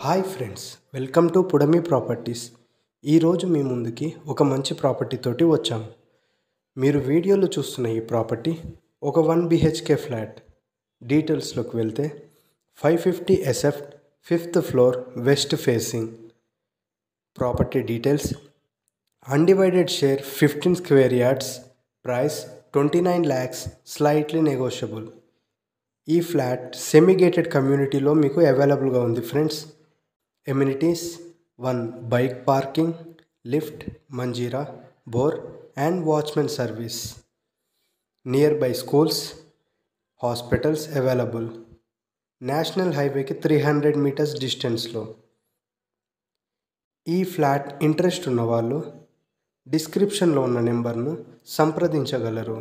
Hi friends, welcome to పుడమి properties. ఈరోజు మీ ముందుకి ఒక మంచి ప్రాపర్టీ తోటి వచ్చాము. మీరు వీడియోలో చూస్తున్న ఈ ప్రాపర్టీ ఒక 1 BHK ఫ్లాట్. డీటెయిల్స్లోకి వెళ్తే 550 SF, 5th floor, west facing. Property details: undivided share 15 square yards, price 29 lakhs, slightly negotiable. ఈ ఫ్లాట్ సెమీ గేటెడ్ కమ్యూనిటీలో మీకు అవైలబుల్గా ఉంది friends. Amenities: 1 bike parking, lift, Manjira, bore and watchman service. Nearby schools, hospitals available. National హైవేకి 300 meters డిస్టెన్స్లో. ఈ flat interest ఉన్నవాళ్ళు డిస్క్రిప్షన్లో ఉన్న నెంబర్ను సంప్రదించగలరు.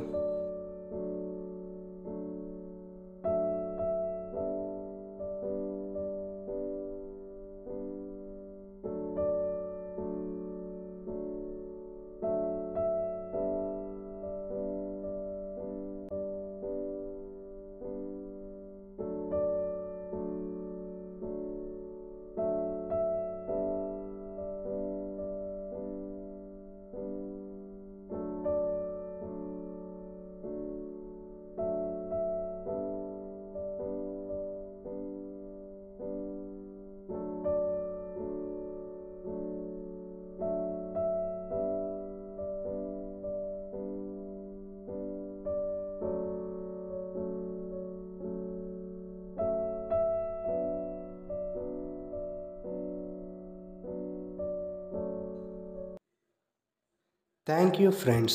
Thank you friends.